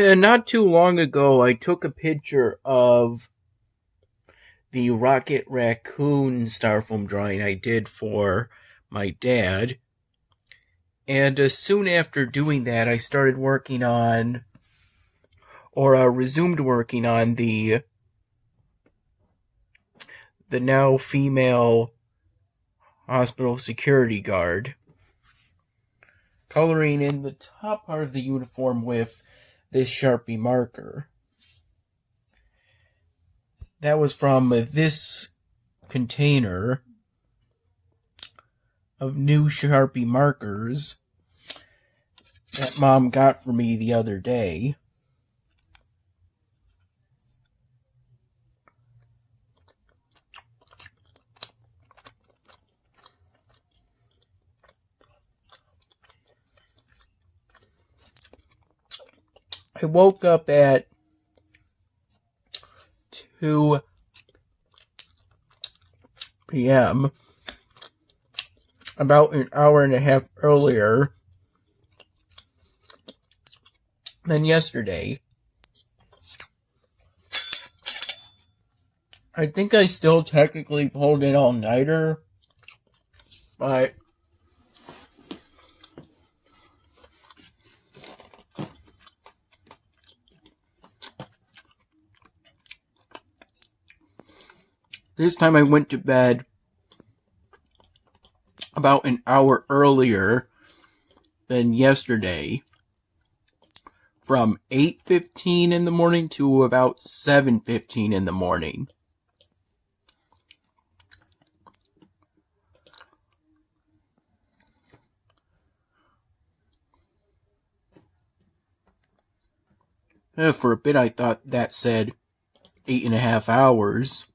Not too long ago, I took a picture of the Rocket Raccoon styrofoam drawing I did for my dad. And soon after doing that, I started working on, or resumed working on the now female hospital security guard, coloring in the top part of the uniform with this Sharpie marker. That was from this container of new Sharpie markers that Mom got for me the other day. I woke up at 2 p.m. about an hour and a half earlier than yesterday. I think I still technically pulled an all-nighter, but this time I went to bed about an hour earlier than yesterday, from 8:15 in the morning to about 7:15 in the morning. For a bit I thought that said 8.5 hours.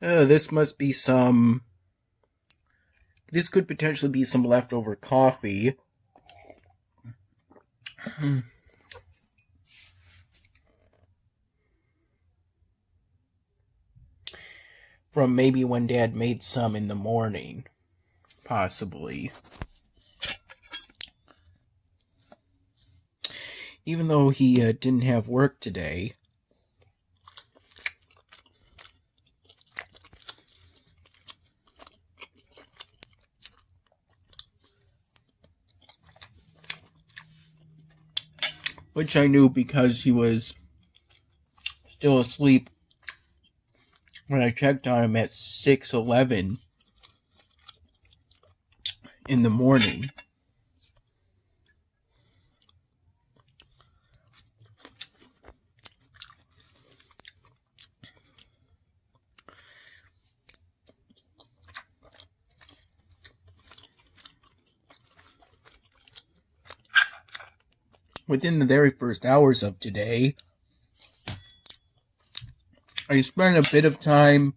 This could potentially be some leftover coffee. From maybe when Dad made some in the morning. Possibly. Even though he didn't have work today. Which I knew because he was still asleep when I checked on him at 6:11 in the morning. Within the very first hours of today, I spent a bit of time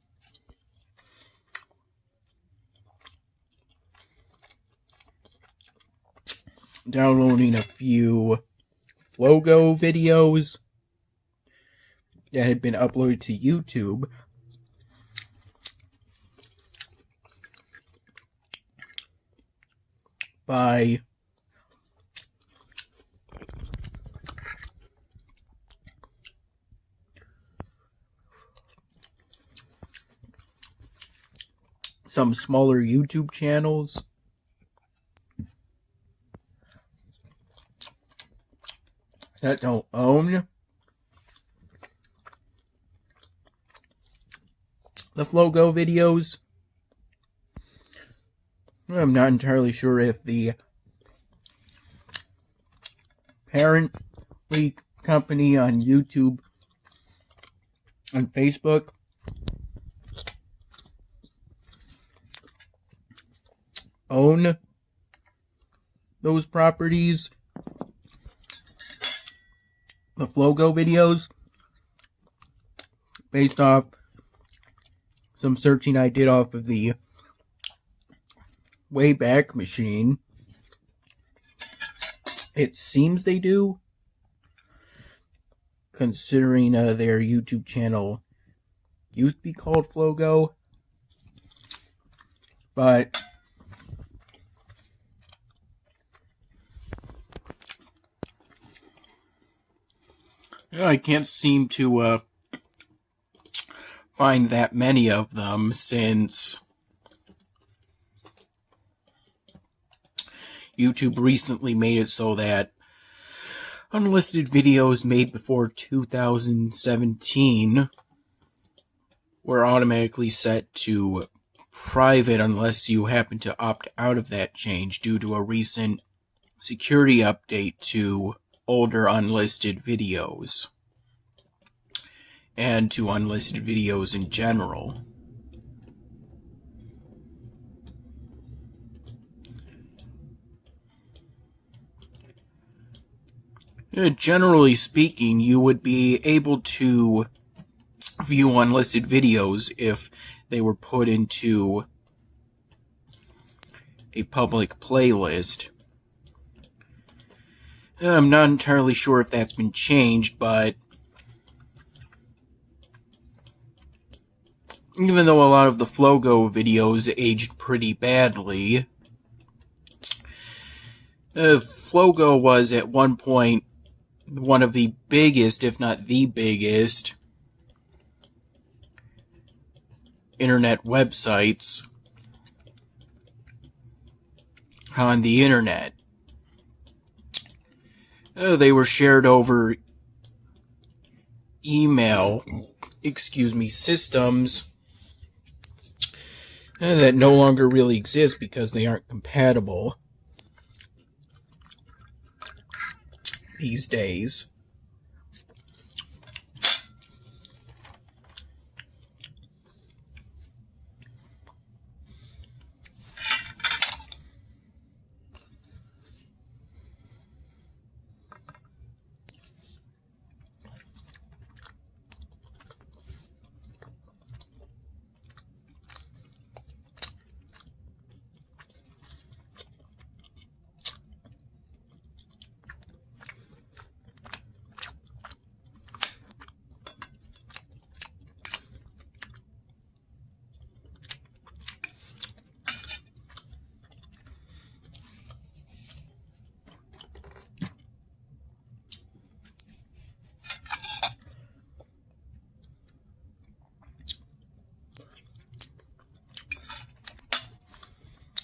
downloading a few Flogo videos that had been uploaded to YouTube by some smaller YouTube channels. That don't own the Flogo videos. I'm not entirely sure if the parent company on YouTube and Facebook own those properties, the Flogo videos, based off some searching I did off of the Wayback Machine. It seems they do, considering their YouTube channel used to be called Flogo. But I can't seem to find that many of them, since YouTube recently made it so that unlisted videos made before 2017 were automatically set to private unless you happen to opt out of that change due to a recent security update to older unlisted videos and to unlisted videos in general. Generally speaking, you would be able to view unlisted videos if they were put into a public playlist. I'm not entirely sure if that's been changed, but even though a lot of the Flogo videos aged pretty badly, Flogo was at one point one of the biggest, if not the biggest, internet websites on the internet. They were shared over systems that no longer really exist because they aren't compatible these days.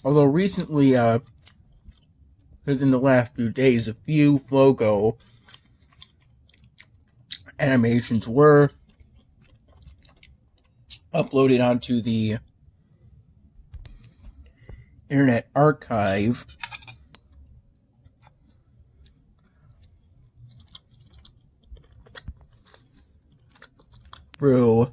Although recently, within the last few days, a few Flogo animations were uploaded onto the Internet Archive through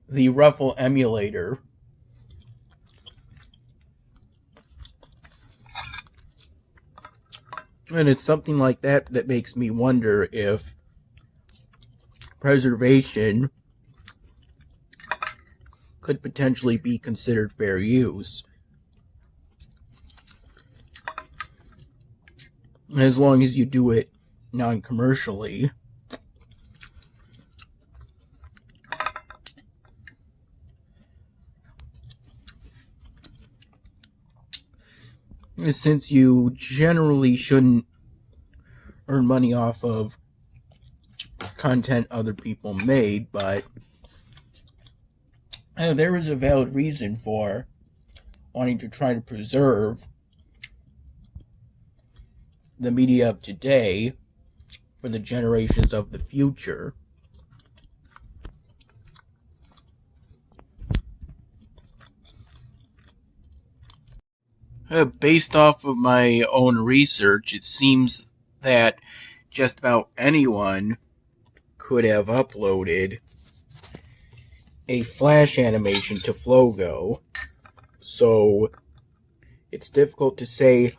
the Ruffle emulator. And it's something like that that makes me wonder if preservation could potentially be considered fair use, as long as you do it non-commercially. Since you generally shouldn't earn money off of content other people made, but there is a valid reason for wanting to try to preserve the media of today for the generations of the future. Based off of my own research, it seems that just about anyone could have uploaded a Flash animation to Flogo, so it's difficult to say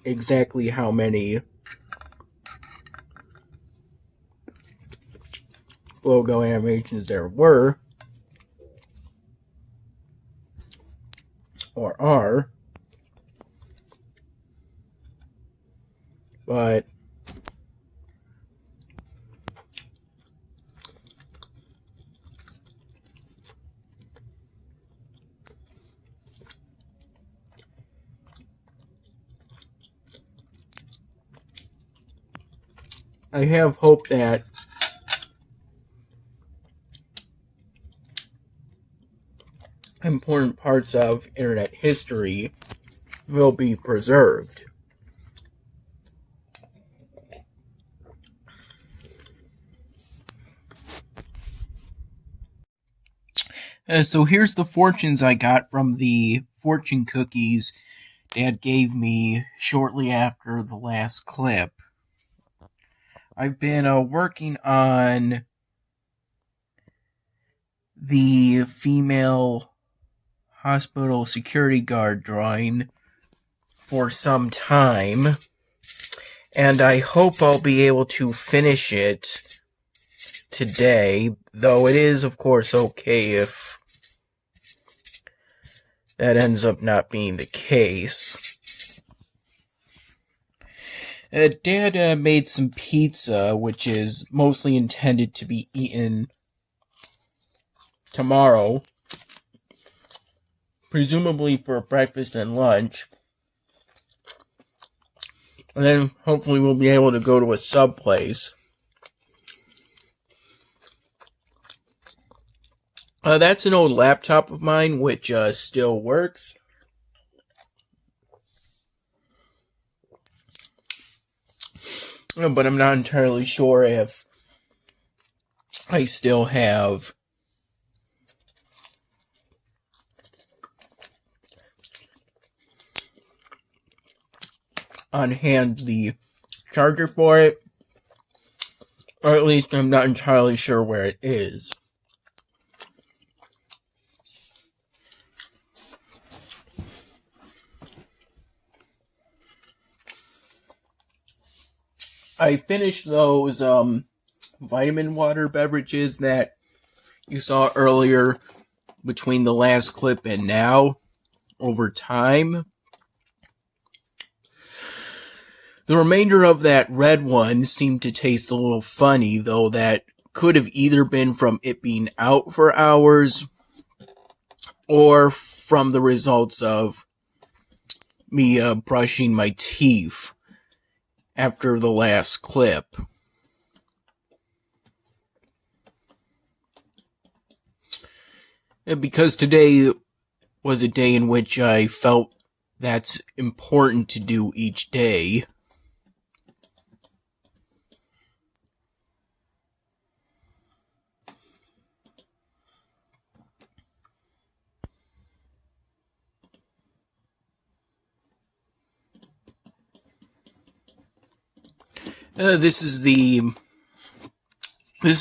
exactly how many Flogo animations there were, or are, but I have hope that important parts of internet history will be preserved. So here's the fortunes I got from the fortune cookies Dad gave me shortly after the last clip. I've been working on the female hospital security guard drawing for some time, and I hope I'll be able to finish it today, though it is, of course, okay if that ends up not being the case. Dad made some pizza, which is mostly intended to be eaten tomorrow, presumably for breakfast and lunch. And then hopefully we'll be able to go to a sub place. That's an old laptop of mine, which still works. But I'm not entirely sure if I still have on hand the charger for it, or at least I'm not entirely sure where it is. I finished those vitamin water beverages that you saw earlier between the last clip and now over time. The remainder of that red one seemed to taste a little funny, though that could have either been from it being out for hours or from the results of me brushing my teeth after the last clip. Because today was a day in which I felt that's important to do each day. This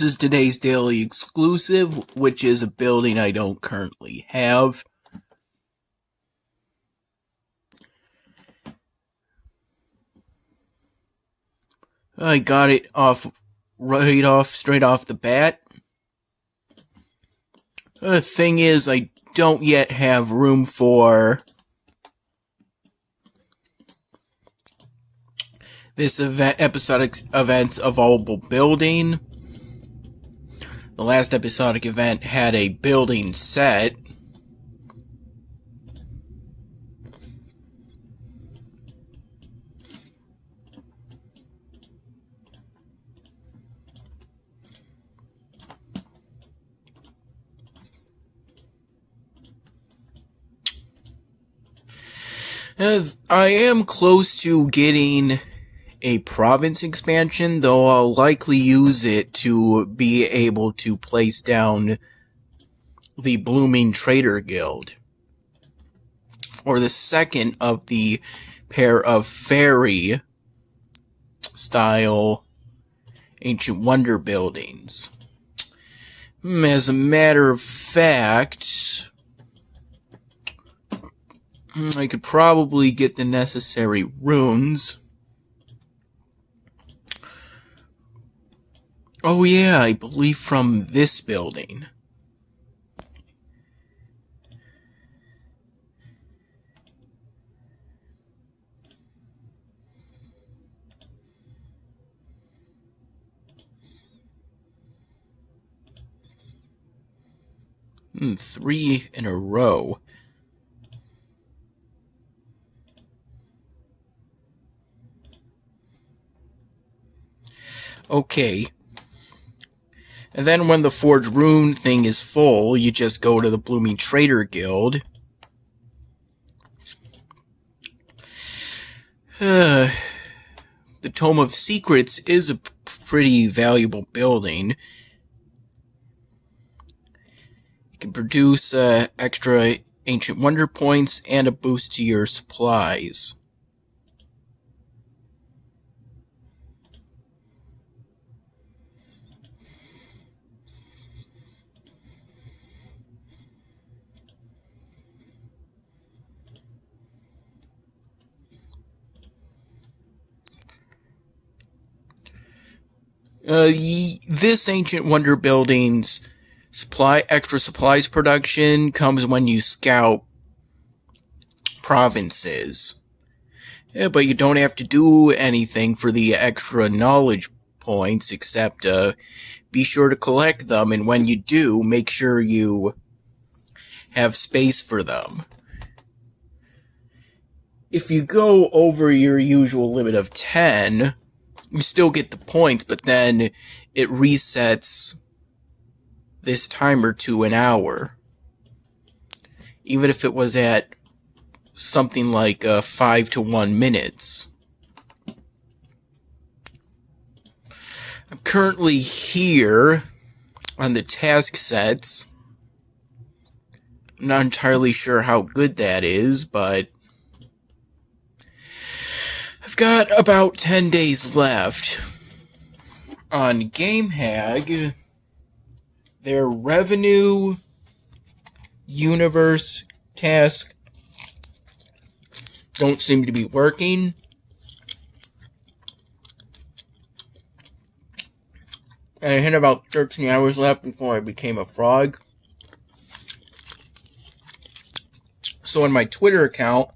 is today's daily exclusive, which is a building I don't currently have. I got it straight off the bat. The thing is, I don't yet have room for this episodic event's evolvable building. The last episodic event had a building set. I am close to getting a province expansion, though I'll likely use it to be able to place down the Blooming Trader Guild, or the second of the pair of fairy style ancient wonder buildings. As a matter of fact, I could probably get the necessary runes. Oh yeah, I believe from this building. 3 in a row. Okay. And then when the Forge Rune thing is full, you just go to the Blooming Trader Guild. The Tome of Secrets is a pretty valuable building. You can produce extra Ancient Wonder points and a boost to your supplies. This Ancient Wonder building's extra supplies production comes when you scout provinces. Yeah, but you don't have to do anything for the extra knowledge points except be sure to collect them, and when you do, make sure you have space for them. If you go over your usual limit of 10, you still get the points, but then it resets this timer to an hour. Even if it was at something like 5 to 1 minutes. I'm currently here on the task sets. I'm not entirely sure how good that is, but I've got about 10 days left. On GameHag, their revenue universe task don't seem to be working. And I had about 13 hours left before I became a frog. So on my Twitter account,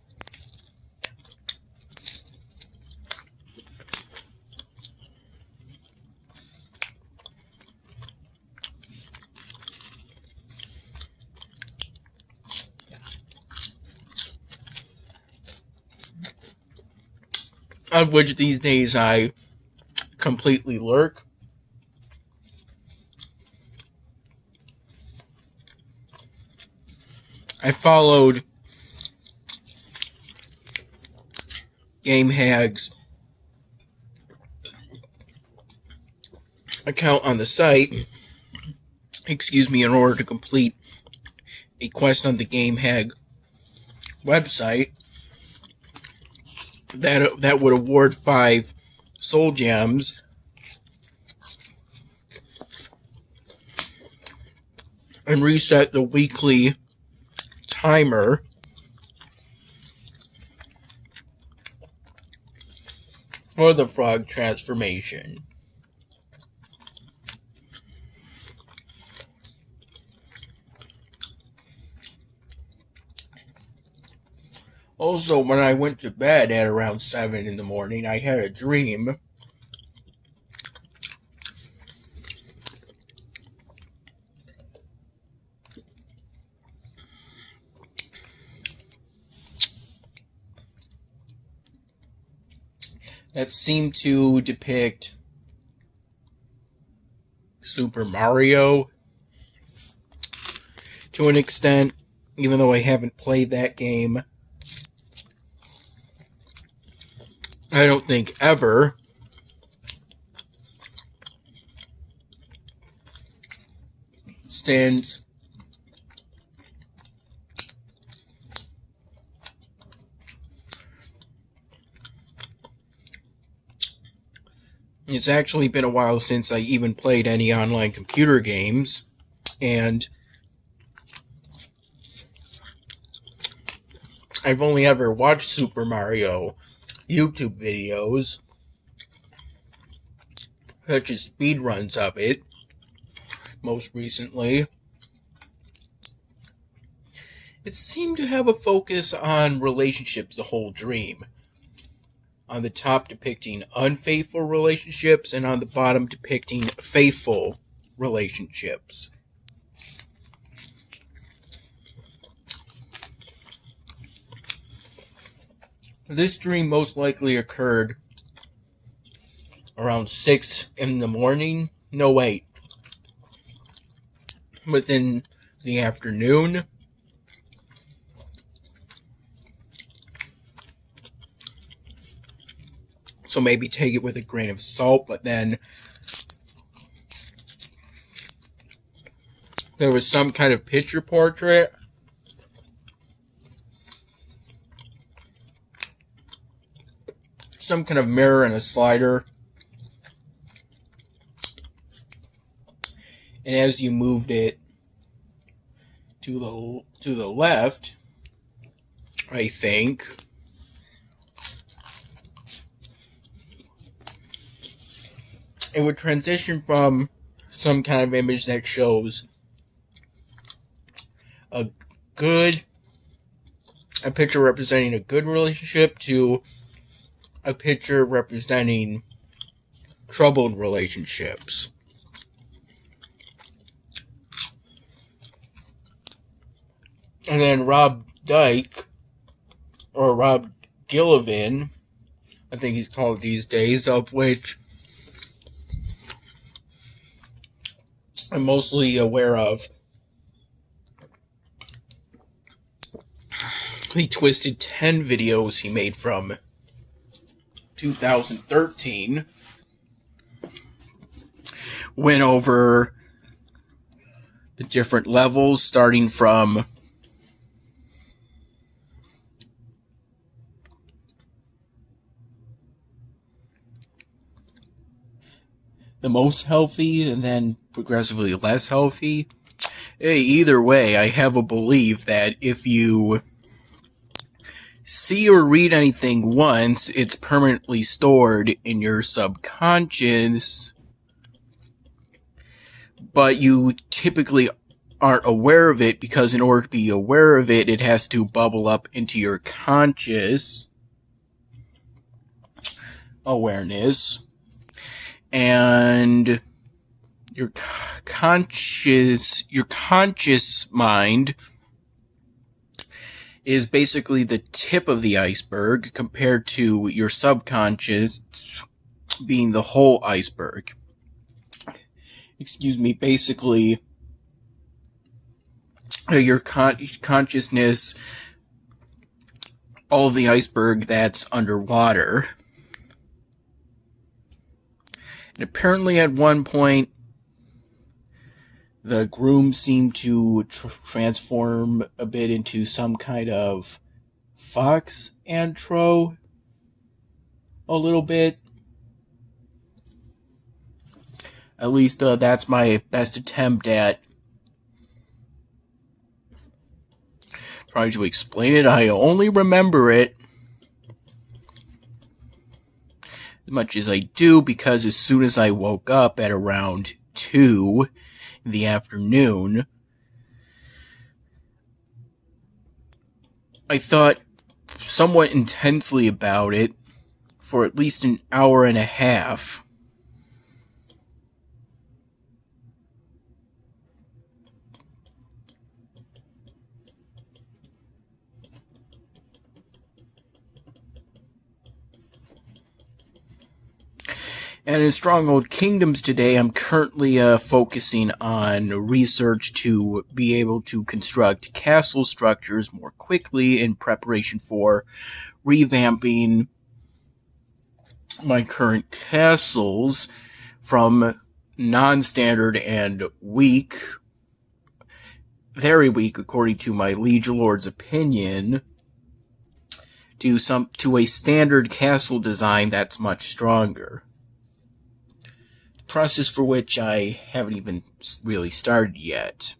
of which these days I completely lurk, I followed GameHag's account on the site, in order to complete a quest on the GameHag website that would award 5 soul gems and reset the weekly timer for the frog transformation. Also, when I went to bed at around 7 in the morning, I had a dream that seemed to depict Super Mario to an extent, even though I haven't played that game. I don't think ever. Since it's actually been a while since I even played any online computer games, and I've only ever watched Super Mario YouTube videos, such as speedruns of it, most recently. It seemed to have a focus on relationships the whole dream. On the top depicting unfaithful relationships, and on the bottom depicting faithful relationships. This dream most likely occurred around 6 in the morning. No, wait. Within the afternoon. So maybe take it with a grain of salt, but then there was some kind of picture portrait. Some kind of mirror and a slider. And as you moved it to the left, I think, it would transition from some kind of image that shows a picture representing a good relationship to a picture representing troubled relationships. And then Rob Dyke, or Rob Gillivan, I think he's called these days, of which I'm mostly aware of. He twisted 10 videos he made from 2013. Went over the different levels, starting from the most healthy and then progressively less healthy. Hey, either way, I have a belief that if you see or read anything once, it's permanently stored in your subconscious, but you typically aren't aware of it, because in order to be aware of it, it has to bubble up into your conscious awareness. And your conscious mind is basically the tip of the iceberg compared to your subconscious being the whole iceberg. Basically, your consciousness, all of the iceberg that's underwater. And apparently at one point, the groom seemed to transform a bit into some kind of fox antro. A little bit. At least that's my best attempt at trying to explain it. I only remember it as much as I do because as soon as I woke up at around 2 in the afternoon, I thought somewhat intensely about it for at least an hour and a half. And in Stronghold Kingdoms today, I'm currently focusing on research to be able to construct castle structures more quickly in preparation for revamping my current castles from non-standard and weak, very weak according to my liege lord's opinion, to a standard castle design that's much stronger. Process for which I haven't even really started yet.